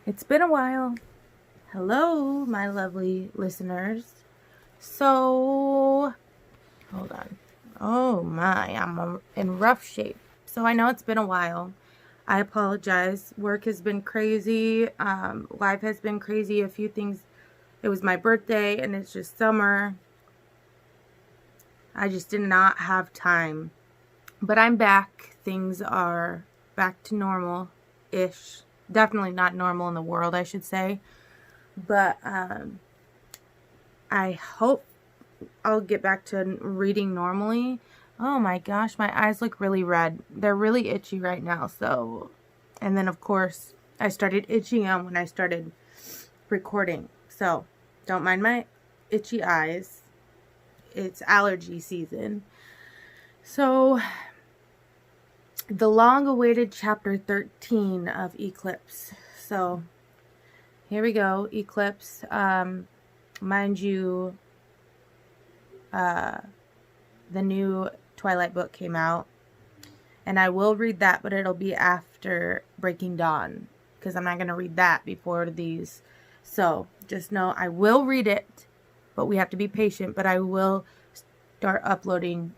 It's been a while. Hello, my lovely listeners. So, hold on. Oh my, I'm in rough shape. So I know it's been a while. I apologize. Work has been crazy. Life has been crazy. A few things. It was my birthday and it's just summer. I just did not have time. But I'm back. Things are back to normal-ish. Definitely not normal in the world, I should say. But I hope I'll get back to reading normally. Oh my gosh, my eyes look really red. They're really itchy right now. So, and then of course, I started itching them when I started recording. So, don't mind my itchy eyes. It's allergy season. So, the long-awaited chapter 13 of Eclipse. So, here we go, Eclipse. Mind you, the new Twilight book came out. And I will read that, but it'll be after Breaking Dawn. Because I'm not going to read that before these. So, just know I will read it. But we have to be patient. But I will start uploading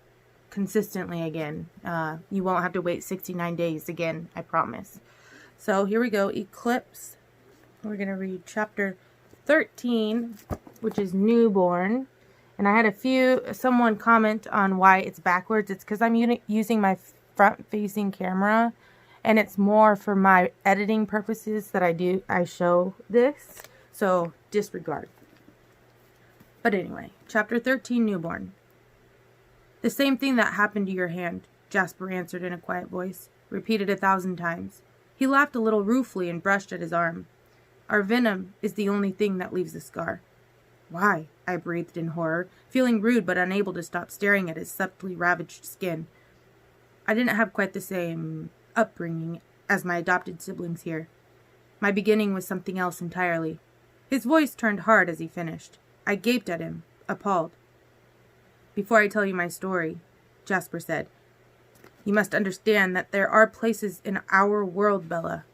consistently again. You won't have to wait 69 days again, I promise. So here we go, Eclipse. We're going to read chapter 13, which is Newborn. And I had someone comment on why it's backwards. It's because I'm using my front-facing camera, and it's more for my editing purposes that I show this. So disregard. But anyway, chapter 13, Newborn. The same thing that happened to your hand, Jasper answered in a quiet voice, repeated 1,000 times. He laughed a little ruefully and brushed at his arm. Our venom is the only thing that leaves a scar. Why? I breathed in horror, feeling rude but unable to stop staring at his subtly ravaged skin. I didn't have quite the same upbringing as my adopted siblings here. My beginning was something else entirely. His voice turned hard as he finished. I gaped at him, appalled. Before I tell you my story, Jasper said, you must understand that there are places in our world, Bella,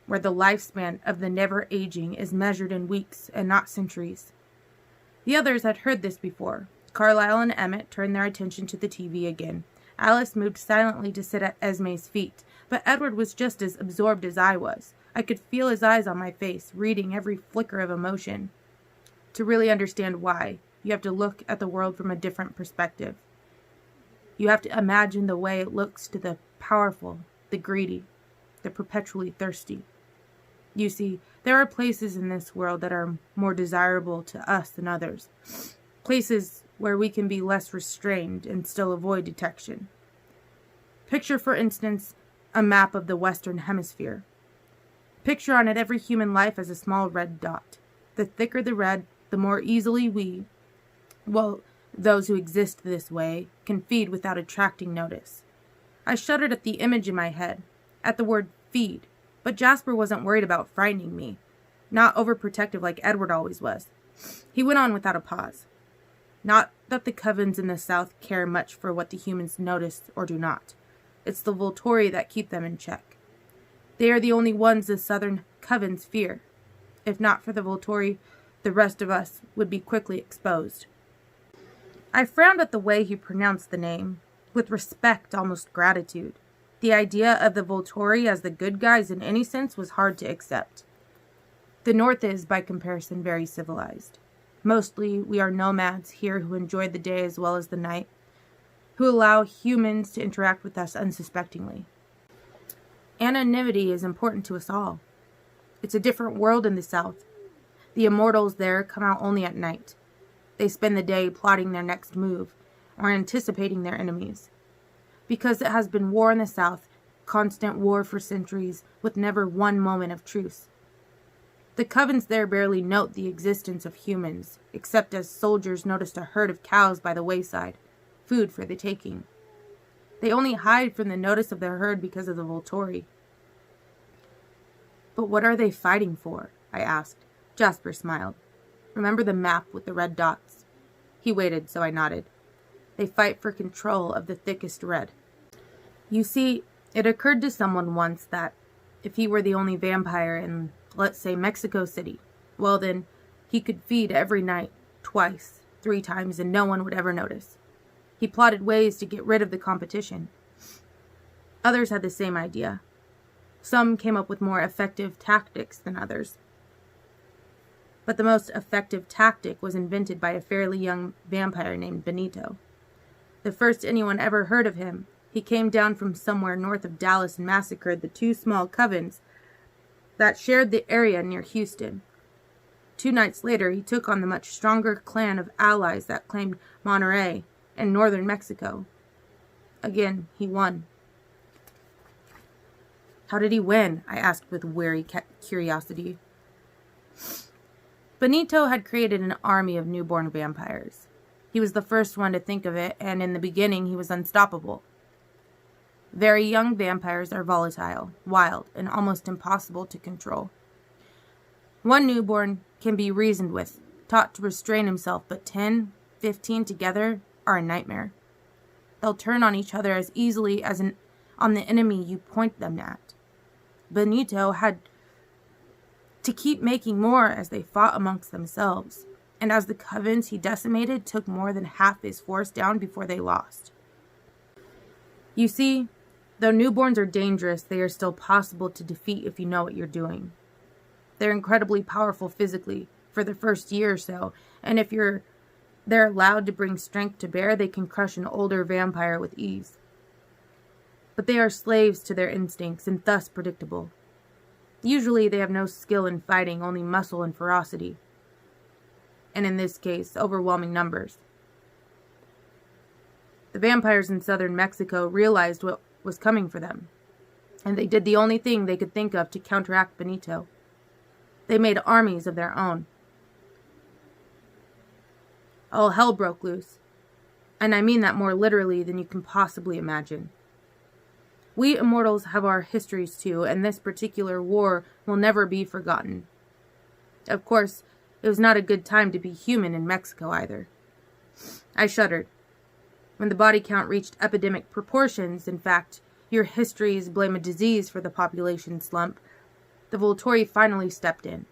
where the lifespan of the never-aging is measured in weeks and not centuries. The others had heard this before. Carlisle and Emmett turned their attention to the TV again. Alice moved silently to sit at Esme's feet, but Edward was just as absorbed as I was. I could feel his eyes on my face, reading every flicker of emotion. To really understand why, you have to look at the world from a different perspective. You have to imagine the way it looks to the powerful, the greedy, the perpetually thirsty. You see, there are places in this world that are more desirable to us than others. Places where we can be less restrained and still avoid detection. Picture, for instance, a map of the Western Hemisphere. Picture on it every human life as a small red dot. The thicker the red, the more easily those who exist this way can feed without attracting notice. I shuddered at the image in my head, at the word feed, but Jasper wasn't worried about frightening me, not overprotective like Edward always was. He went on without a pause. Not that the covens in the south care much for what the humans notice or do not. It's the Volturi that keep them in check. They are the only ones the southern covens fear. If not for the Volturi, the rest of us would be quickly exposed. I frowned at the way he pronounced the name, with respect, almost gratitude. The idea of the Volturi as the good guys in any sense was hard to accept. The North is, by comparison, very civilized. Mostly, we are nomads here who enjoy the day as well as the night, who allow humans to interact with us unsuspectingly. Anonymity is important to us all. It's a different world in the South. The immortals there come out only at night. They spend the day plotting their next move, or anticipating their enemies. Because it has been war in the South, constant war for centuries, with never one moment of truce. The covens there barely note the existence of humans, except as soldiers noticed a herd of cows by the wayside, food for the taking. They only hide from the notice of their herd because of the Volturi. But what are they fighting for? I asked. Jasper smiled. Remember the map with the red dots? He waited, so I nodded. They fight for control of the thickest red. You see, it occurred to someone once that if he were the only vampire in let's say Mexico City. Well then, he could feed every night, twice, 3 times, and no one would ever notice. He plotted ways to get rid of the competition. Others had the same idea. Some came up with more effective tactics than others. But the most effective tactic was invented by a fairly young vampire named Benito. The first anyone ever heard of him, he came down from somewhere north of Dallas and massacred the 2 small covens that shared the area near Houston. 2 nights later, he took on the much stronger clan of allies that claimed Monterrey and northern Mexico. Again, he won. How did he win? I asked with weary curiosity. Benito had created an army of newborn vampires. He was the first one to think of it, and in the beginning he was unstoppable. Very young vampires are volatile, wild, and almost impossible to control. One newborn can be reasoned with, taught to restrain himself, but 10, 15 together are a nightmare. They'll turn on each other as easily as on the enemy you point them at. Benito had to keep making more as they fought amongst themselves, and as the covens he decimated took more than half his force down before they lost. You see, though newborns are dangerous, they are still possible to defeat if you know what you're doing. They're incredibly powerful physically for the first year or so, and if they're allowed to bring strength to bear, they can crush an older vampire with ease. But they are slaves to their instincts and thus predictable. Usually they have no skill in fighting, only muscle and ferocity. And in this case, overwhelming numbers. The vampires in southern Mexico realized what was coming for them, and they did the only thing they could think of to counteract Benito. They made armies of their own. All hell broke loose, and I mean that more literally than you can possibly imagine. We immortals have our histories too, and this particular war will never be forgotten. Of course, it was not a good time to be human in Mexico either. I shuddered. When the body count reached epidemic proportions, in fact, your histories blame a disease for the population slump, the Volturi finally stepped in.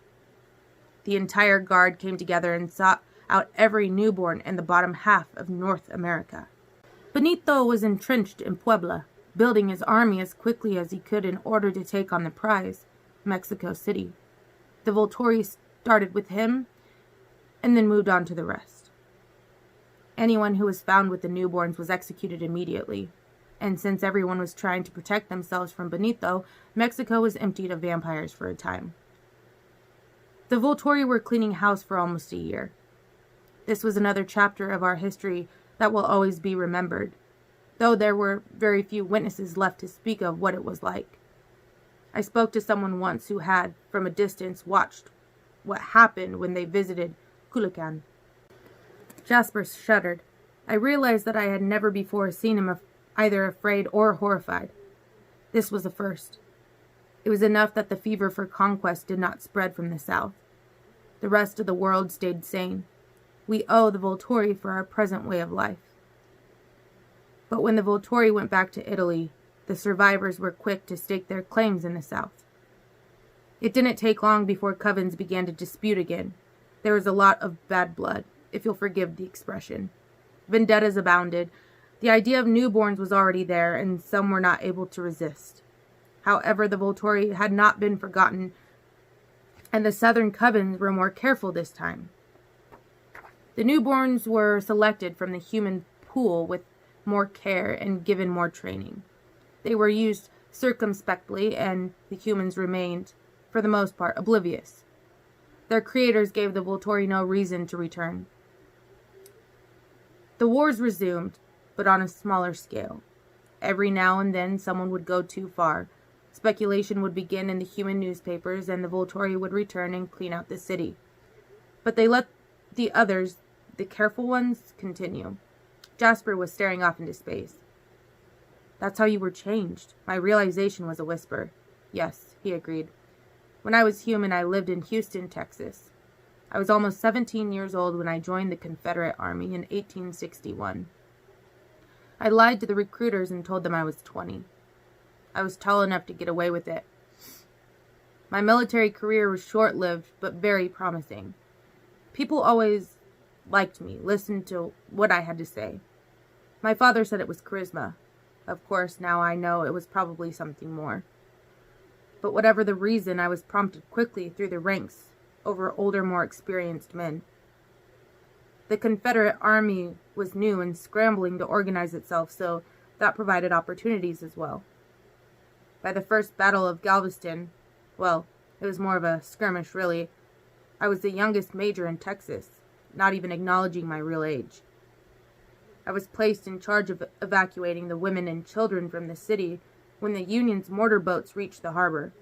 The entire guard came together and sought out every newborn in the bottom half of North America. Benito was entrenched in Puebla, building his army as quickly as he could in order to take on the prize, Mexico City. The Volturi started with him and then moved on to the rest. Anyone who was found with the newborns was executed immediately, and since everyone was trying to protect themselves from Benito, Mexico was emptied of vampires for a time. The Volturi were cleaning house for almost a year. This was another chapter of our history that will always be remembered, though there were very few witnesses left to speak of what it was like. I spoke to someone once who had, from a distance, watched what happened when they visited Culiacan. Jasper shuddered. I realized that I had never before seen him either afraid or horrified. This was a first. It was enough that the fever for conquest did not spread from the south. The rest of the world stayed sane. We owe the Volturi for our present way of life. But when the Volturi went back to Italy, the survivors were quick to stake their claims in the south. It didn't take long before covens began to dispute again. There was a lot of bad blood, if you'll forgive the expression. Vendettas abounded. The idea of newborns was already there, and some were not able to resist. However, the Volturi had not been forgotten, and the southern covens were more careful this time. The newborns were selected from the human pool with more care and given more training. They were used circumspectly, and the humans remained, for the most part, oblivious. Their creators gave the Volturi no reason to return. The wars resumed, but on a smaller scale. Every now and then someone would go too far. Speculation would begin in the human newspapers, and the Volturi would return and clean out the city. But they let the others, the careful ones, continue. Jasper was staring off into space. That's how you were changed. My realization was a whisper. Yes, he agreed. When I was human, I lived in Houston, Texas. I was almost 17 years old when I joined the Confederate Army in 1861. I lied to the recruiters and told them I was 20. I was tall enough to get away with it. My military career was short-lived, but very promising. People always liked me, listened to what I had to say. My father said it was charisma. Of course, now I know it was probably something more. But whatever the reason, I was prompted quickly through the ranks over older, more experienced men. The Confederate Army was new and scrambling to organize itself, so that provided opportunities as well. By the first Battle of Galveston, well, it was more of a skirmish really, I was the youngest major in Texas, not even acknowledging my real age. I was placed in charge of evacuating the women and children from the city when the Union's mortar boats reached the harbor.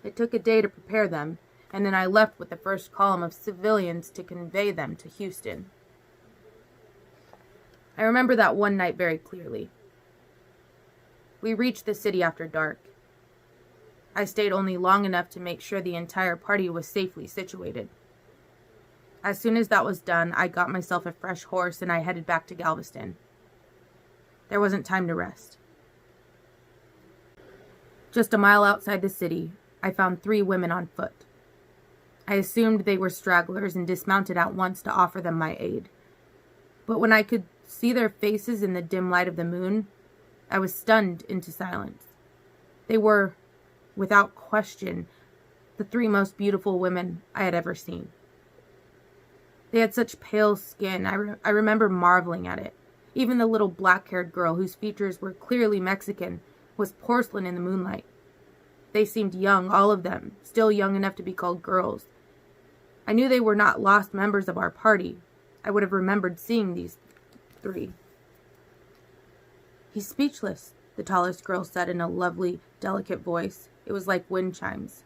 It took a day to prepare them, and then I left with the first column of civilians to convey them to Houston. I remember that one night very clearly. We reached the city after dark. I stayed only long enough to make sure the entire party was safely situated. As soon as that was done, I got myself a fresh horse and I headed back to Galveston. There wasn't time to rest. Just a mile outside the city, I found 3 women on foot. I assumed they were stragglers and dismounted at once to offer them my aid. But when I could see their faces in the dim light of the moon, I was stunned into silence. They were, without question, the 3 most beautiful women I had ever seen. They had such pale skin, I remember marveling at it. Even the little black-haired girl, whose features were clearly Mexican, was porcelain in the moonlight. They seemed young, all of them, still young enough to be called girls. I knew they were not lost members of our party. I would have remembered seeing these 3. "He's speechless," the tallest girl said in a lovely, delicate voice. It was like wind chimes.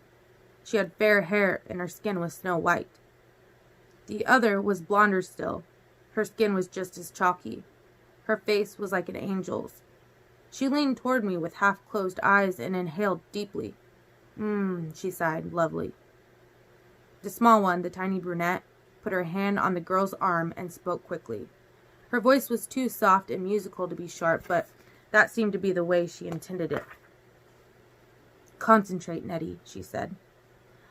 She had fair hair and her skin was snow white. The other was blonder still. Her skin was just as chalky. Her face was like an angel's. She leaned toward me with half-closed eyes and inhaled deeply. She sighed, lovely. The small one, the tiny brunette, put her hand on the girl's arm and spoke quickly. Her voice was too soft and musical to be sharp, but that seemed to be the way she intended it. "Concentrate, Nettie," she said.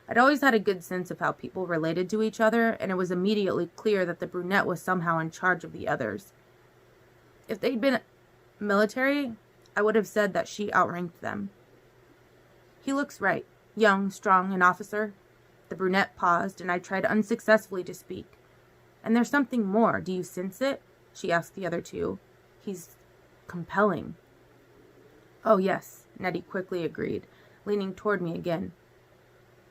I'd always had a good sense of how people related to each other, and it was immediately clear that the brunette was somehow in charge of the others. If they'd been military, I would have said that she outranked them. "He looks right. Young, strong, an officer." The brunette paused, and I tried unsuccessfully to speak. "And there's something more. Do you sense it?" she asked the other 2. "He's compelling." "Oh, yes," Nettie quickly agreed, leaning toward me again.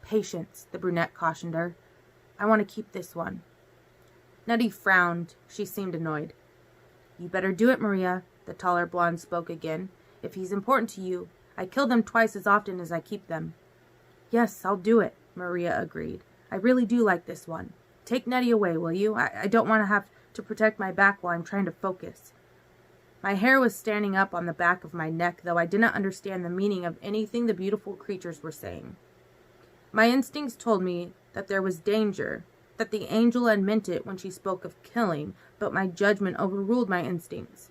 "Patience," the brunette cautioned her. "I want to keep this one." Nettie frowned. She seemed annoyed. "You better do it, Maria," the taller blonde spoke again. "If he's important to you, I kill them twice as often as I keep them." "Yes, I'll do it," Maria agreed. "I really do like this one. Take Nettie away, will you? I don't want to have to protect my back while I'm trying to focus." My hair was standing up on the back of my neck, though I didn't understand the meaning of anything the beautiful creatures were saying. My instincts told me that there was danger, that the angel had meant it when she spoke of killing, but my judgment overruled my instincts.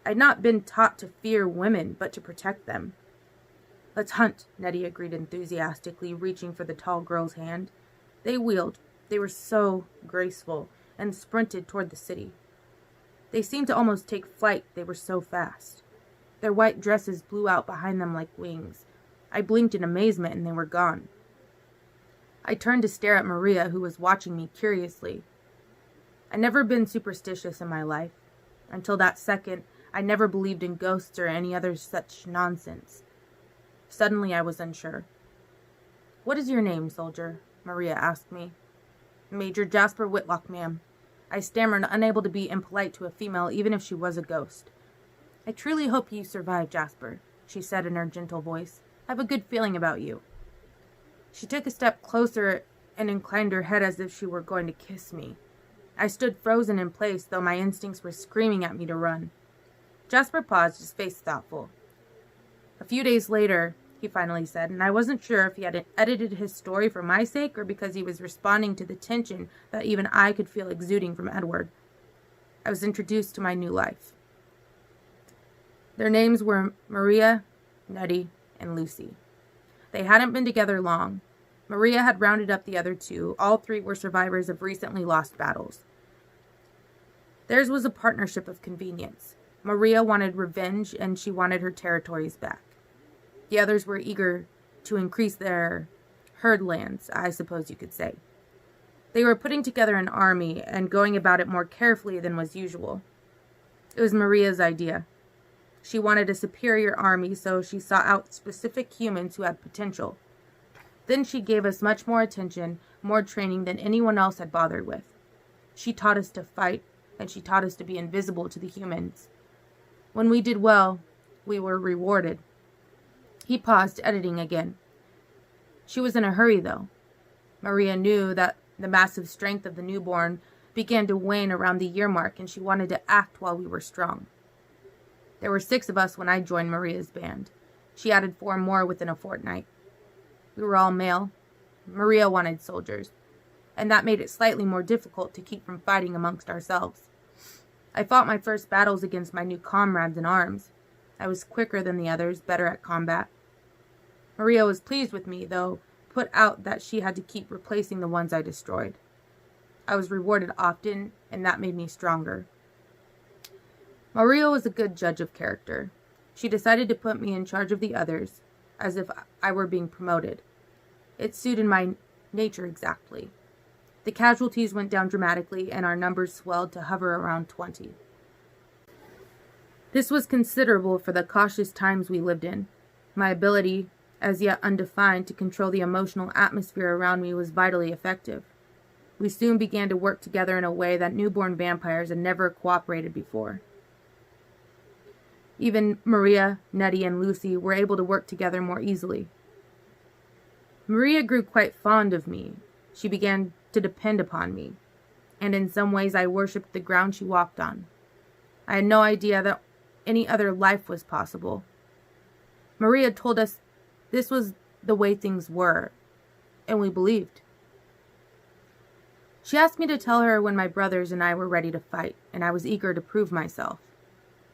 I'd not been taught to fear women, but to protect them. "Let's hunt," Nettie agreed enthusiastically, reaching for the tall girl's hand. They wheeled. They were so graceful, and sprinted toward the city. They seemed to almost take flight, they were so fast. Their white dresses blew out behind them like wings. I blinked in amazement, and they were gone. I turned to stare at Maria, who was watching me curiously. I'd never been superstitious in my life. Until that second, I never believed in ghosts or any other such nonsense. Suddenly, I was unsure. "What is your name, soldier?" Maria asked me. "Major Jasper Whitlock, ma'am." I stammered, unable to be impolite to a female, even if she was a ghost. "I truly hope you survive, Jasper," she said in her gentle voice. "I have a good feeling about you." She took a step closer and inclined her head as if she were going to kiss me. I stood frozen in place, though my instincts were screaming at me to run. Jasper paused, his face thoughtful. "A few days later," he finally said, and I wasn't sure if he had edited his story for my sake or because he was responding to the tension that even I could feel exuding from Edward. I was introduced to my new life. Their names were Maria, Nettie, and Lucy. They hadn't been together long. Maria had rounded up the other two. All three were survivors of recently lost battles. Theirs was a partnership of convenience. Maria wanted revenge, and she wanted her territories back. The others were eager to increase their herd lands, I suppose you could say. They were putting together an army and going about it more carefully than was usual. It was Maria's idea. She wanted a superior army, so she sought out specific humans who had potential. Then she gave us much more attention, more training than anyone else had bothered with. She taught us to fight, and she taught us to be invisible to the humans. When we did well, we were rewarded. He paused, editing again. She was in a hurry, though. Maria knew that the massive strength of the newborn began to wane around the year mark, and she wanted to act while we were strong. There were 6 of us when I joined Maria's band. She added 4 more within a fortnight. We were all male. Maria wanted soldiers, and that made it slightly more difficult to keep from fighting amongst ourselves. I fought my first battles against my new comrades in arms. I was quicker than the others, better at combat. Maria was pleased with me, though put out that she had to keep replacing the ones I destroyed. I was rewarded often, and that made me stronger. Maria was a good judge of character. She decided to put me in charge of the others, as if I were being promoted. It suited my nature exactly. The casualties went down dramatically, and our numbers swelled to hover around 20. This was considerable for the cautious times we lived in. My ability, as yet undefined, to control the emotional atmosphere around me was vitally effective. We soon began to work together in a way that newborn vampires had never cooperated before. Even Maria, Nettie, and Lucy were able to work together more easily. Maria grew quite fond of me. She began to depend upon me, and in some ways I worshipped the ground she walked on. I had no idea that any other life was possible. Maria told us this was the way things were, and we believed. She asked me to tell her when my brothers and I were ready to fight, and I was eager to prove myself.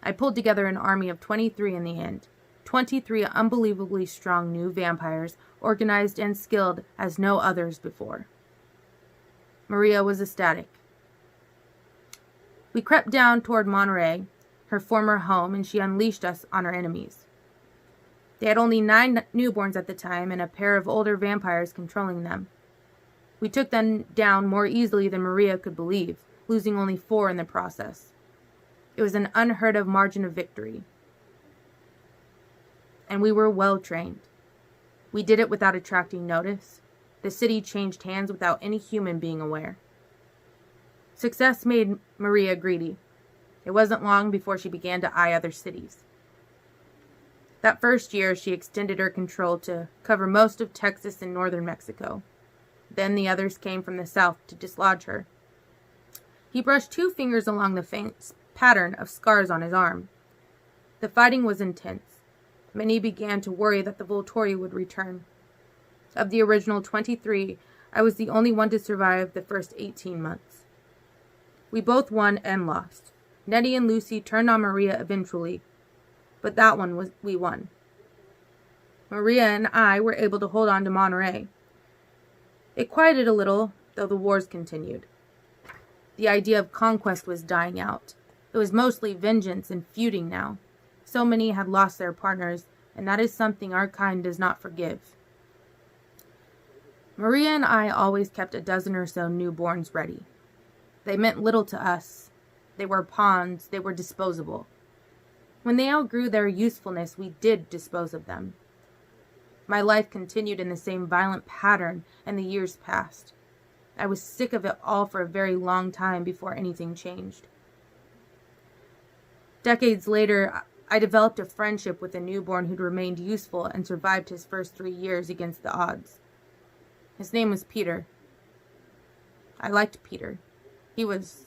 I pulled together an army of 23 in the end. 23 unbelievably strong new vampires, organized and skilled as no others before. Maria was ecstatic. We crept down toward Monterey, her former home, and she unleashed us on our enemies. They had only 9 newborns at the time and a pair of older vampires controlling them. We took them down more easily than Maria could believe, losing only 4 in the process. It was an unheard of margin of victory. And we were well trained. We did it without attracting notice. The city changed hands without any human being aware. Success made Maria greedy. It wasn't long before she began to eye other cities. That first year, she extended her control to cover most of Texas and northern Mexico. Then the others came from the south to dislodge her. He brushed 2 fingers along the faint pattern of scars on his arm. The fighting was intense. Many began to worry that the Volturi would return. Of the original 23, I was the only one to survive the first 18 months. We both won and lost. Nettie and Lucy turned on Maria eventually, but that one we won. Maria and I were able to hold on to Monterey. It quieted a little, though the wars continued. The idea of conquest was dying out. It was mostly vengeance and feuding now. So many had lost their partners, and that is something our kind does not forgive. Maria and I always kept a dozen or so newborns ready. They meant little to us. They were pawns. They were disposable. When they outgrew their usefulness, we did dispose of them. My life continued in the same violent pattern, and the years passed. I was sick of it all for a very long time before anything changed. Decades later, I developed a friendship with a newborn who'd remained useful and survived his first 3 years against the odds. His name was Peter. I liked Peter. He was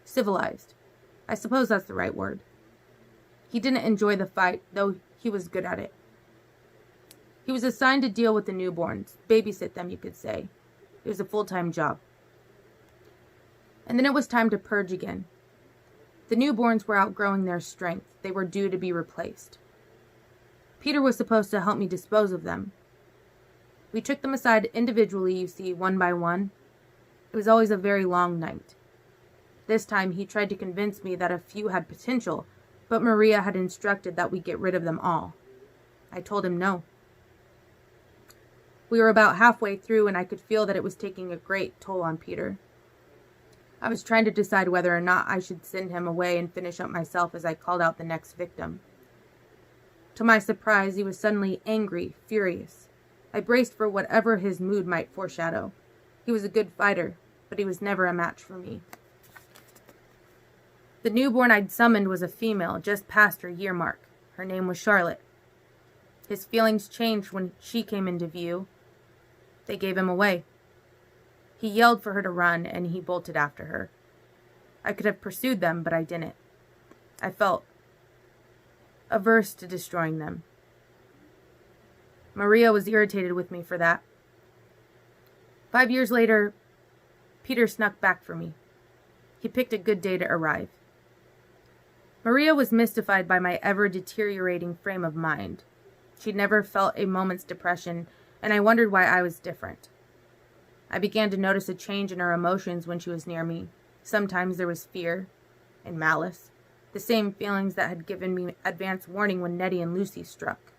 civilized. I suppose that's the right word. He didn't enjoy the fight, though he was good at it. He was assigned to deal with the newborns, babysit them, you could say. It was a full-time job. And then it was time to purge again. The newborns were outgrowing their strength. They were due to be replaced. Peter was supposed to help me dispose of them. We took them aside individually, you see, one by one. It was always a very long night. This time he tried to convince me that a few had potential, but Maria had instructed that we get rid of them all. I told him no. We were about halfway through, and I could feel that it was taking a great toll on Peter. I was trying to decide whether or not I should send him away and finish up myself as I called out the next victim. To my surprise, he was suddenly angry, furious. I braced for whatever his mood might foreshadow. He was a good fighter, but he was never a match for me. The newborn I'd summoned was a female, just past her year mark. Her name was Charlotte. His feelings changed when she came into view. They gave him away. He yelled for her to run, and he bolted after her. I could have pursued them, but I didn't. I felt averse to destroying them. Maria was irritated with me for that. 5 years later, Peter snuck back for me. He picked a good day to arrive. Maria was mystified by my ever-deteriorating frame of mind. She'd never felt a moment's depression, and I wondered why I was different. I began to notice a change in her emotions when she was near me. Sometimes there was fear and malice, the same feelings that had given me advance warning when Nettie and Lucy struck.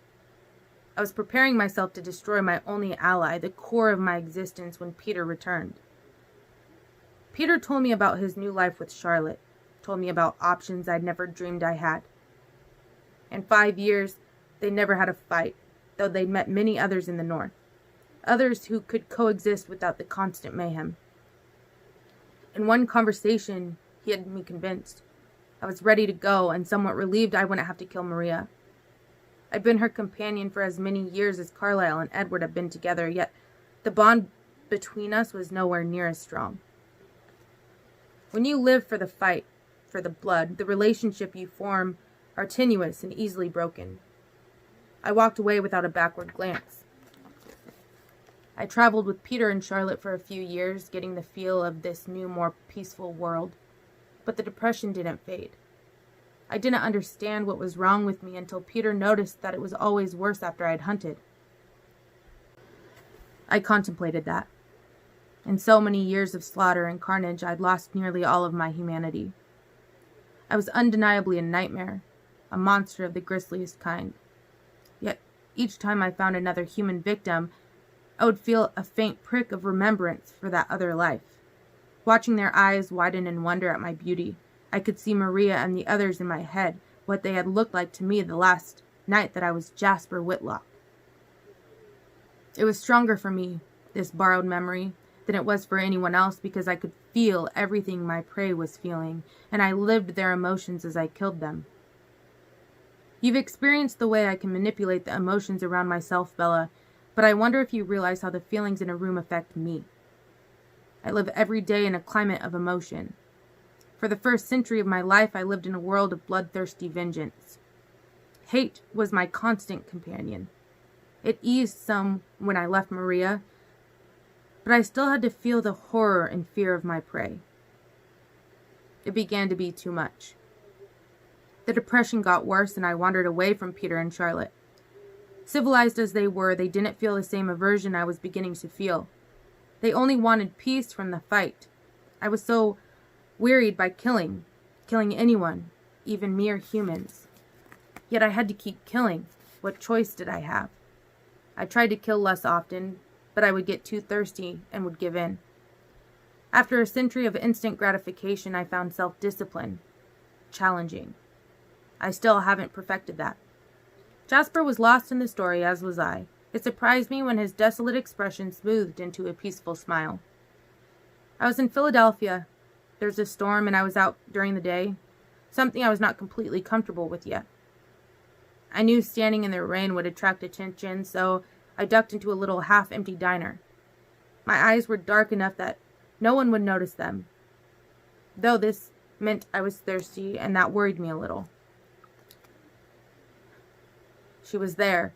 I was preparing myself to destroy my only ally, the core of my existence, when Peter returned. Peter told me about his new life with Charlotte, told me about options I'd never dreamed I had. In 5 years, they never had a fight, though they'd met many others in the north, others who could coexist without the constant mayhem. In one conversation, he had me convinced. I was ready to go and somewhat relieved I wouldn't have to kill Maria. I'd been her companion for as many years as Carlisle and Edward had been together, yet the bond between us was nowhere near as strong. When you live for the fight, for the blood, the relationship you form are tenuous and easily broken. I walked away without a backward glance. I traveled with Peter and Charlotte for a few years, getting the feel of this new, more peaceful world, but the depression didn't fade. I didn't understand what was wrong with me until Peter noticed that it was always worse after I'd hunted. I contemplated that. In so many years of slaughter and carnage, I'd lost nearly all of my humanity. I was undeniably a nightmare, a monster of the grisliest kind. Yet, each time I found another human victim, I would feel a faint prick of remembrance for that other life. Watching their eyes widen in wonder at my beauty, I could see Maria and the others in my head, what they had looked like to me the last night that I was Jasper Whitlock. It was stronger for me, this borrowed memory, than it was for anyone else, because I could feel everything my prey was feeling, and I lived their emotions as I killed them. You've experienced the way I can manipulate the emotions around myself, Bella, but I wonder if you realize how the feelings in a room affect me. I live every day in a climate of emotion. For the first century of my life, I lived in a world of bloodthirsty vengeance. Hate was my constant companion. It eased some when I left Maria, but I still had to feel the horror and fear of my prey. It began to be too much. The depression got worse, and I wandered away from Peter and Charlotte. Civilized as they were, they didn't feel the same aversion I was beginning to feel. They only wanted peace from the fight. I was so wearied by killing anyone, even mere humans. Yet I had to keep killing. What choice did I have? I tried to kill less often, but I would get too thirsty and would give in. After a century of instant gratification, I found self-discipline challenging. I still haven't perfected that. Jasper was lost in the story, as was I. It surprised me when his desolate expression smoothed into a peaceful smile. I was in Philadelphia. There was a storm, and I was out during the day, something I was not completely comfortable with yet. I knew standing in the rain would attract attention, so I ducked into a little half-empty diner. My eyes were dark enough that no one would notice them, though this meant I was thirsty, and that worried me a little. She was there,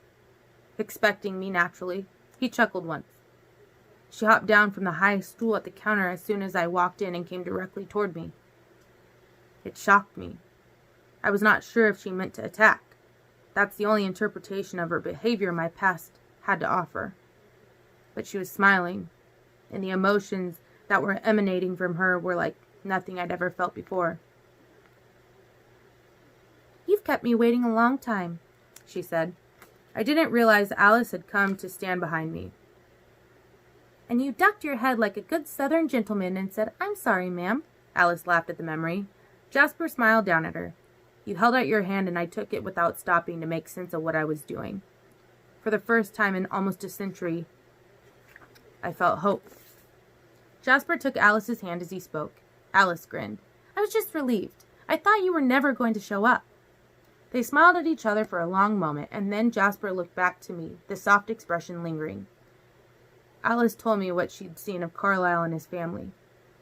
expecting me naturally. He chuckled once. She hopped down from the high stool at the counter as soon as I walked in and came directly toward me. It shocked me. I was not sure if she meant to attack. That's the only interpretation of her behavior my past had to offer. but she was smiling, and the emotions that were emanating from her were like nothing I'd ever felt before. "You've kept me waiting a long time," she said. I didn't realize Alice had come to stand behind me. "And you ducked your head like a good Southern gentleman and said, 'I'm sorry, ma'am.'" Alice laughed at the memory. Jasper smiled down at her. "You held out your hand and I took it without stopping to make sense of what I was doing. For the first time in almost a century, I felt hope." Jasper took Alice's hand as he spoke. Alice grinned. "I was just relieved. I thought you were never going to show up." They smiled at each other for a long moment, and then Jasper looked back to me, the soft expression lingering. Alice told me what she'd seen of Carlisle and his family.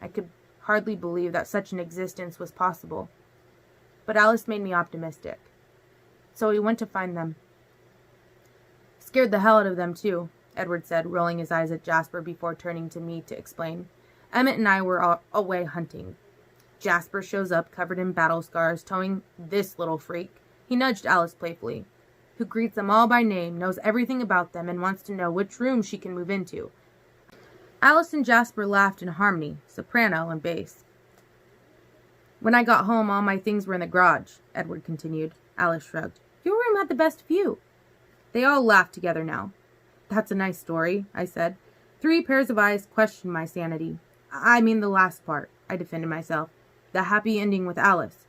I could hardly believe that such an existence was possible. But Alice made me optimistic. So we went to find them. "Scared the hell out of them, too," Edward said, rolling his eyes at Jasper before turning to me to explain. "Emmett and I were away hunting. Jasper shows up, covered in battle scars, towing this little freak," he nudged Alice playfully, "who greets them all by name, knows everything about them, and wants to know which room she can move into." Alice and Jasper laughed in harmony, soprano and bass. "When I got home, all my things were in the garage," Edward continued. Alice shrugged. "Your room had the best view." They all laughed together now. "That's a nice story," I said. 3 pairs of eyes questioned my sanity. "I mean the last part," I defended myself. "The happy ending with Alice."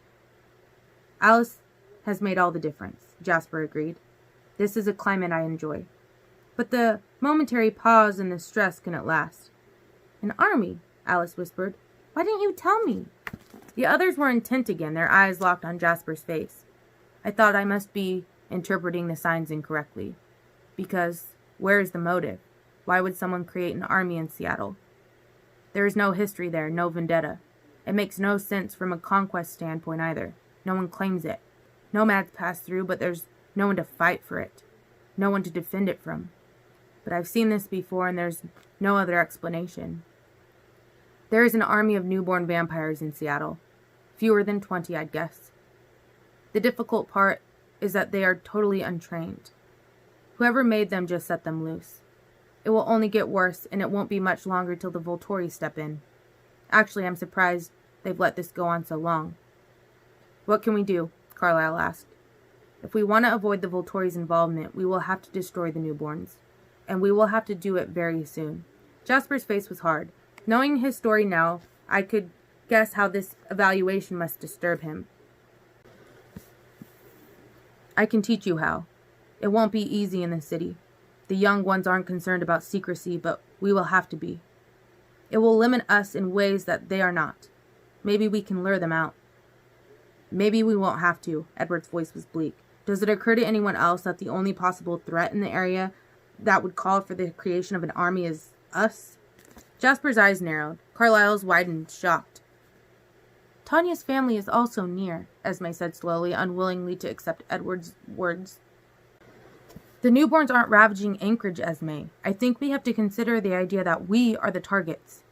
"Alice has made all the difference," Jasper agreed. "This is a climate I enjoy. But the momentary pause and the stress couldn't last." "An army," Alice whispered. "Why didn't you tell me?" The others were intent again, their eyes locked on Jasper's face. I thought I must be interpreting the signs incorrectly. Because where is the motive? Why would someone create an army in Seattle? There is no history there, no vendetta. It makes no sense from a conquest standpoint either. No one claims it. Nomads pass through, but there's no one to fight for it. No one to defend it from. But I've seen this before, and there's no other explanation. There is an army of newborn vampires in Seattle. Fewer than 20, I'd guess. The difficult part is that they are totally untrained. Whoever made them just set them loose. It will only get worse, and it won't be much longer till the Volturi step in. Actually, I'm surprised they've let this go on so long. "What can we do?" Carlisle asked. "If we want to avoid the Volturi's involvement, we will have to destroy the newborns. And we will have to do it very soon." Jasper's face was hard. Knowing his story now, I could guess how this evaluation must disturb him. "I can teach you how. It won't be easy in the city. The young ones aren't concerned about secrecy, but we will have to be. It will limit us in ways that they are not. Maybe we can lure them out." "Maybe we won't have to." Edward's voice was bleak. "Does it occur to anyone else that the only possible threat in the area that would call for the creation of an army is us?" Jasper's eyes narrowed. Carlisle's widened, shocked. "Tanya's family is also near," Esme said slowly, unwillingly to accept Edward's words. "The newborns aren't ravaging Anchorage, Esme. I think we have to consider the idea that we are the targets."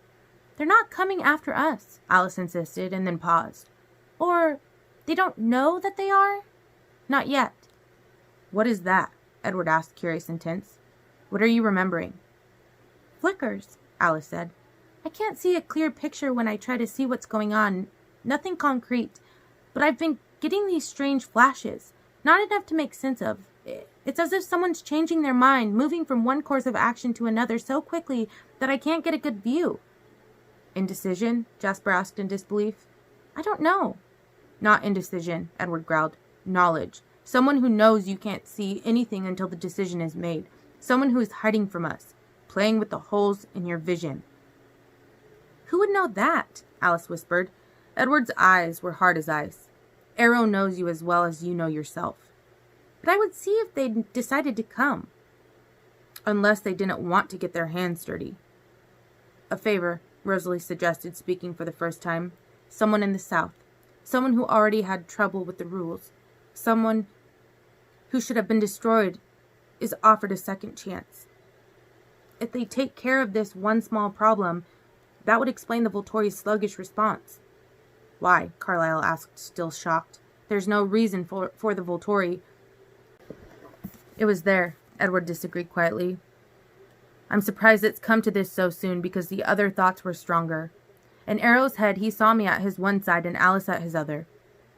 "They're not coming after us," Alice insisted, and then paused. "Or they don't know that they are?" "Not yet." "What is that?" Edward asked, curious and tense. "What are you remembering?" "Flickers," Alice said. "I can't see a clear picture when I try to see what's going on. Nothing concrete. But I've been getting these strange flashes. Not enough to make sense of. It's as if someone's changing their mind, moving from one course of action to another so quickly that I can't get a good view." "Indecision?" Jasper asked in disbelief. "I don't know." "Not indecision," Edward growled. "Knowledge. Someone who knows you can't see anything until the decision is made. Someone who is hiding from us, playing with the holes in your vision." "Who would know that?" Alice whispered. Edward's eyes were hard as ice. "Arrow knows you as well as you know yourself." "But I would see if they decided to come." "Unless they didn't want to get their hands dirty." "A favor," Rosalie suggested, speaking for the first time. "Someone in the South. Someone who already had trouble with the rules. Someone who should have been destroyed is offered a second chance. If they take care of this one small problem, that would explain the Volturi's sluggish response." "Why?" Carlisle asked, still shocked. "There's no reason for the Volturi." "It was there," Edward disagreed quietly. I'm surprised it's come to this so soon because the other thoughts were stronger. In Arrow's head, he saw me at his one side and Alice at his other.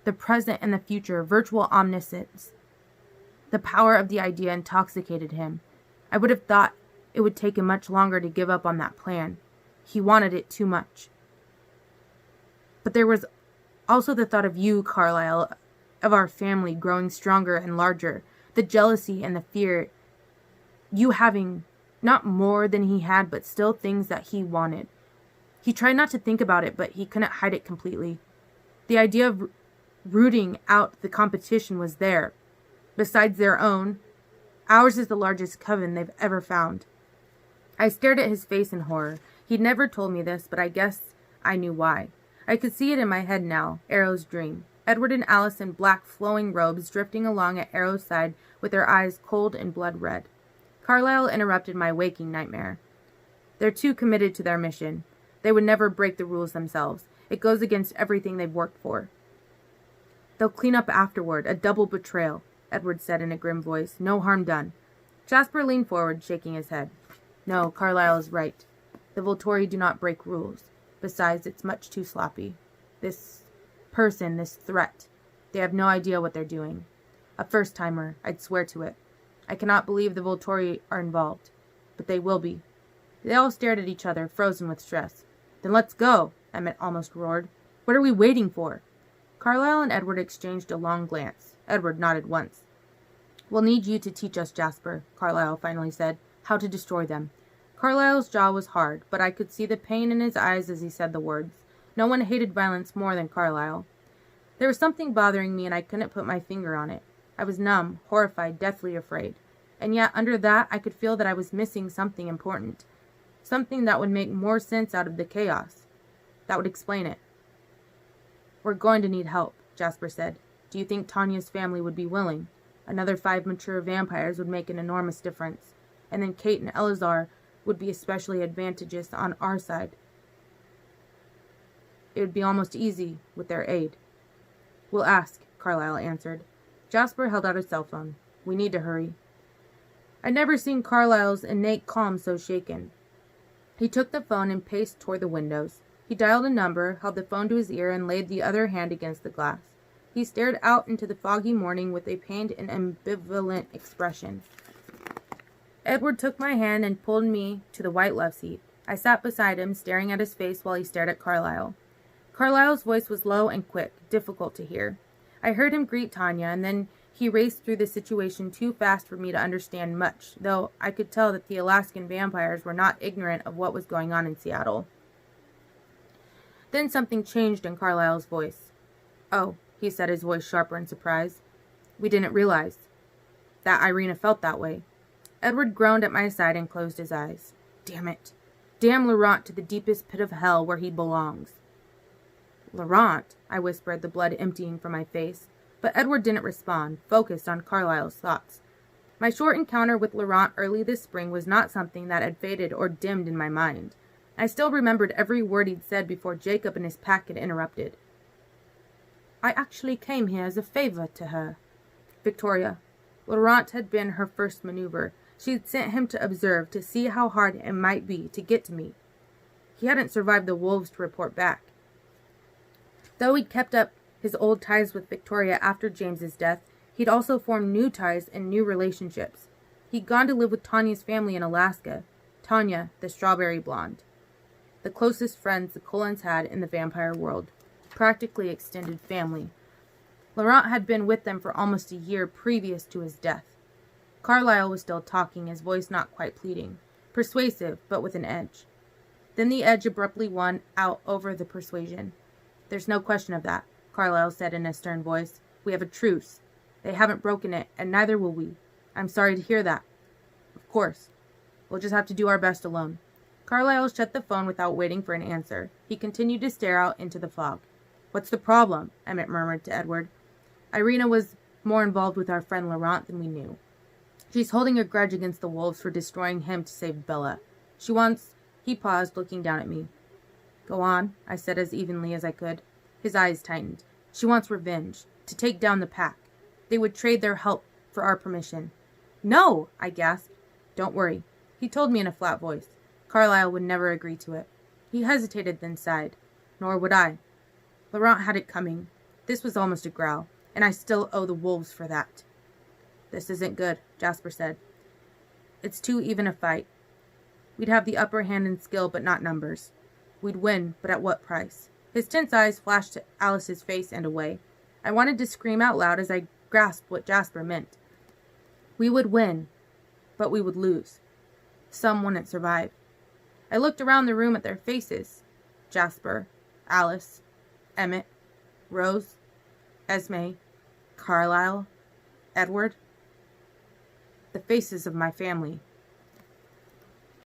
The present and the future, virtual omniscience. The power of the idea intoxicated him. I would have thought it would take him much longer to give up on that plan. He wanted it too much. But there was also the thought of you, Carlisle, of our family growing stronger and larger, the jealousy and the fear, you having not more than he had, but still things that he wanted. He tried not to think about it, but he couldn't hide it completely. The idea of rooting out the competition was there. Besides their own, ours is the largest coven they've ever found. I stared at his face in horror. He'd never told me this, but I guess I knew why. I could see it in my head now, Arrow's dream. Edward and Alice in black flowing robes drifting along at Arrow's side with their eyes cold and blood red. Carlisle interrupted my waking nightmare. They're too committed to their mission. They would never break the rules themselves. It goes against everything they've worked for. They'll clean up afterward, a double betrayal, Edward said in a grim voice. No harm done. Jasper leaned forward, shaking his head. No, Carlisle is right. The Volturi do not break rules. Besides, it's much too sloppy. This person, this threat, they have no idea what they're doing. A first-timer, I'd swear to it. I cannot believe the Volturi are involved, but they will be. They all stared at each other, frozen with stress. Then let's go, Emmett almost roared. What are we waiting for? Carlisle and Edward exchanged a long glance. Edward nodded once. We'll need you to teach us, Jasper, Carlisle finally said, how to destroy them. Carlisle's jaw was hard, but I could see the pain in his eyes as he said the words. No one hated violence more than Carlisle. There was something bothering me, and I couldn't put my finger on it. I was numb, horrified, deathly afraid. And yet, under that, I could feel that I was missing something important. Something that would make more sense out of the chaos. That would explain it. We're going to need help, Jasper said. Do you think Tanya's family would be willing? Another 5 mature vampires would make an enormous difference. And then Kate and Eleazar would be especially advantageous on our side. It would be almost easy with their aid. We'll ask, Carlisle answered. Jasper held out his cell phone. We need to hurry. I'd never seen Carlisle's innate calm so shaken. He took the phone and paced toward the windows. He dialed a number, held the phone to his ear, and laid the other hand against the glass. He stared out into the foggy morning with a pained and ambivalent expression. Edward took my hand and pulled me to the white love seat. I sat beside him, staring at his face while he stared at Carlisle. Carlisle's voice was low and quick, difficult to hear. I heard him greet Tanya, and then he raced through the situation too fast for me to understand much, though I could tell that the Alaskan vampires were not ignorant of what was going on in Seattle. Then something changed in Carlisle's voice. Oh, he said, his voice sharper in surprise. We didn't realize that Irina felt that way. Edward groaned at my side and closed his eyes. Damn it. Damn Laurent to the deepest pit of hell where he belongs. Laurent, I whispered, the blood emptying from my face. But Edward didn't respond, focused on Carlisle's thoughts. My short encounter with Laurent early this spring was not something that had faded or dimmed in my mind. I still remembered every word he'd said before Jacob and his pack had interrupted. I actually came here as a favor to her. Victoria. Laurent had been her first maneuver. She'd sent him to observe, to see how hard it might be to get to me. He hadn't survived the wolves to report back. Though he'd kept up his old ties with Victoria after James's death, he'd also formed new ties and new relationships. He'd gone to live with Tanya's family in Alaska. Tanya, the strawberry blonde. The closest friends the Cullens had in the vampire world. Practically extended family. Laurent had been with them for almost a year previous to his death. Carlisle was still talking, his voice not quite pleading. Persuasive, but with an edge. Then the edge abruptly won out over the persuasion. There's no question of that, Carlisle said in a stern voice. We have a truce. They haven't broken it, and neither will we. I'm sorry to hear that. Of course. We'll just have to do our best alone. Carlisle shut the phone without waiting for an answer. He continued to stare out into the fog. What's the problem? Emmett murmured to Edward. Irina was more involved with our friend Laurent than we knew. She's holding a grudge against the wolves for destroying him to save Bella. She wants... He paused, looking down at me. Go on, I said as evenly as I could. His eyes tightened. She wants revenge, to take down the pack. They would trade their help for our permission. No, I gasped. Don't worry. He told me in a flat voice. Carlyle would never agree to it. He hesitated, then sighed. Nor would I. Laurent had it coming. This was almost a growl, and I still owe the wolves for that. This isn't good, Jasper said. It's too even a fight. We'd have the upper hand in skill, but not numbers. We'd win, but at what price? His tense eyes flashed to Alice's face and away. I wanted to scream out loud as I grasped what Jasper meant. We would win, but we would lose. Some wouldn't survive. I looked around the room at their faces. Jasper, Alice, Emmett, Rose, Esme, Carlyle, Edward. The faces of my family.